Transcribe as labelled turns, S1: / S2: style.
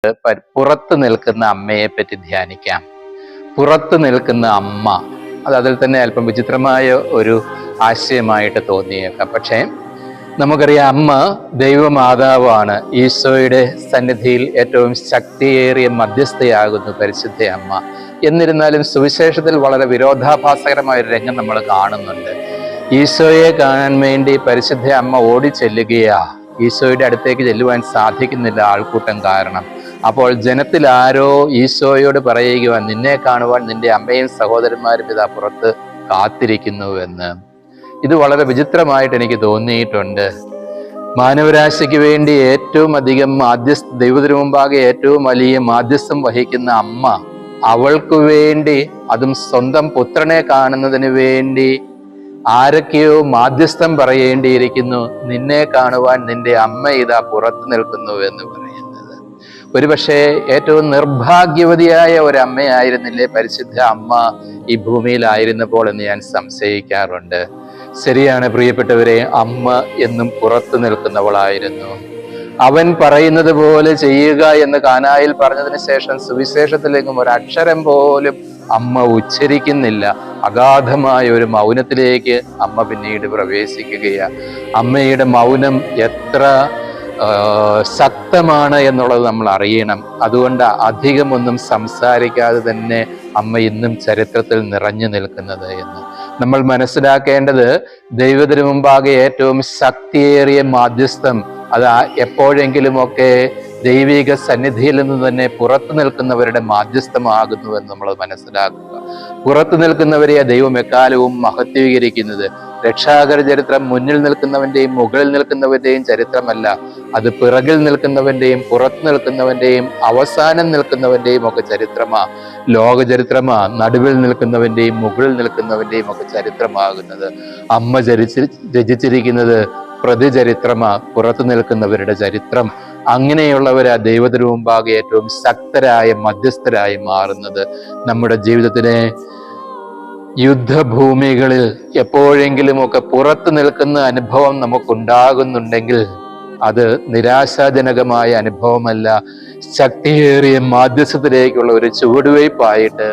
S1: പുറത്തു നിൽക്കുന്ന അമ്മയെ പറ്റി ധ്യാനിക്കാം. പുറത്തു നിൽക്കുന്ന അമ്മ, അതിൽ തന്നെ അല്പം വിചിത്രമായ ഒരു ആശയമായിട്ട് തോന്നിയേക്കാം. പക്ഷേ നമുക്കറിയാം, അമ്മ ദൈവമാതാവാണ്. ഈശോയുടെ സന്നിധിയിൽ ഏറ്റവും ശക്തിയേറിയ മധ്യസ്ഥയാകുന്നു പരിശുദ്ധ അമ്മ. എന്നിരുന്നാലും സുവിശേഷത്തിൽ വളരെ വിരോധാഭാസകരമായ ഒരു രംഗം നമ്മൾ കാണുന്നുണ്ട്. ഈശോയെ കാണാൻ വേണ്ടി പരിശുദ്ധ അമ്മ ഓടിച്ചെല്ലുകയാ. ഈശോയുടെ അടുത്തേക്ക് ചെല്ലുവാൻ സാധിക്കുന്നില്ല ആൾക്കൂട്ടം കാരണം. അപ്പോൾ ജനത്തിൽ ആരോ ഈശോയോട് പറയുക, നിന്നെ കാണുവാൻ നിന്റെ അമ്മയും സഹോദരന്മാരും ഇതാ പുറത്ത് കാത്തിരിക്കുന്നുവെന്ന്. ഇത് വളരെ വിചിത്രമായിട്ട് എനിക്ക് തോന്നിയിട്ടുണ്ട്. മാനവരാശിക്ക് വേണ്ടി ഏറ്റവും അധികം ദൈവത്തിനു മുമ്പാകെ ഏറ്റവും വലിയ മാധ്യസ്ഥം വഹിക്കുന്ന അമ്മ, അവൾക്ക് വേണ്ടി, അതും സ്വന്തം പുത്രനെ കാണുന്നതിന് വേണ്ടി ആരൊക്കെയോ മാധ്യസ്ഥം പറയേണ്ടിയിരിക്കുന്നു. നിന്നെ കാണുവാൻ നിന്റെ അമ്മ ഇതാ പുറത്തു നിൽക്കുന്നു എന്ന് പറയുന്നത്. ഒരുപക്ഷെ ഏറ്റവും നിർഭാഗ്യവതിയായ ഒരമ്മയായിരുന്നില്ലേ പരിശുദ്ധ അമ്മ ഈ ഭൂമിയിലായിരുന്നപ്പോൾ എന്ന് ഞാൻ സംശയിക്കാറുണ്ട്. ശരിയാണ് പ്രിയപ്പെട്ടവരെ, അമ്മ എന്നും പുറത്തു നിൽക്കുന്നവളായിരുന്നു. അവൻ പറയുന്നത് പോലെ ചെയ്യുക എന്ന് കാനായിൽ പറഞ്ഞതിന് ശേഷം സുവിശേഷത്തിലേക്കും ഒരക്ഷരം പോലും അമ്മ ഉച്ചരിക്കുന്നില്ല. അഗാധമായ ഒരു മൗനത്തിലേക്ക് അമ്മ പിന്നീട് പ്രവേശിക്കുകയാണ്. അമ്മയുടെ മൗനം എത്ര ശക്തമാണ് എന്നുള്ളത് നമ്മൾ അറിയണം. അതുകൊണ്ട് അധികമൊന്നും സംസാരിക്കാതെ തന്നെ അമ്മ ഇന്നും ചരിത്രത്തിൽ നിറഞ്ഞു നിൽക്കുന്നത് എന്ന് നമ്മൾ മനസ്സിലാക്കേണ്ടത്, ദൈവത്തിനു മുമ്പാകെ ഏറ്റവും ശക്തിയേറിയ മാധ്യസ്ഥം അത് എപ്പോഴെങ്കിലുമൊക്കെ ദൈവിക സന്നിധിയിൽ നിന്ന് തന്നെ പുറത്തു നിൽക്കുന്നവരുടെ മാധ്യസ്ഥമാകുന്നു എന്ന് നമ്മൾ മനസ്സിലാക്കുക. പുറത്തു നിൽക്കുന്നവരെയാ ദൈവം എക്കാലവും മഹത്വീകരിക്കുന്നത്. രക്ഷാകര ചരിത്രം മുന്നിൽ നിൽക്കുന്നവന്റെയും മുകളിൽ നിൽക്കുന്നവന്റെയും ചരിത്രമല്ല, അത് പിറകിൽ നിൽക്കുന്നവന്റെയും പുറത്തു നിൽക്കുന്നവന്റെയും അവസാനം നിൽക്കുന്നവന്റെയും ഒക്കെ ചരിത്രമാ. ലോക ചരിത്രമാ നടുവിൽ നിൽക്കുന്നവന്റെയും മുകളിൽ നിൽക്കുന്നവന്റെയും ഒക്കെ ചരിത്രമാകുന്നത്. അമ്മ രചിച്ചിരിക്കുന്നത് പ്രതിചരിത്രമാ, പുറത്തു നിൽക്കുന്നവരുടെ ചരിത്രം. അങ്ങനെയുള്ളവരാ ദൈവത്തിനു മുമ്പാകെ ഏറ്റവും ശക്തരായ മധ്യസ്ഥരായി മാറുന്നത്. നമ്മുടെ ജീവിതത്തിലെ യുദ്ധഭൂമികളിൽ എപ്പോഴെങ്കിലുമൊക്കെ പുറത്തു നിൽക്കുന്ന അനുഭവം നമുക്കുണ്ടാകുന്നുണ്ടെങ്കിൽ അത് നിരാശാജനകമായ അനുഭവമല്ല, ശക്തിയേറിയ മാധ്യസ്ഥത്തിലേക്കുള്ള ഒരു ചുവടുവയ്പായിട്ട്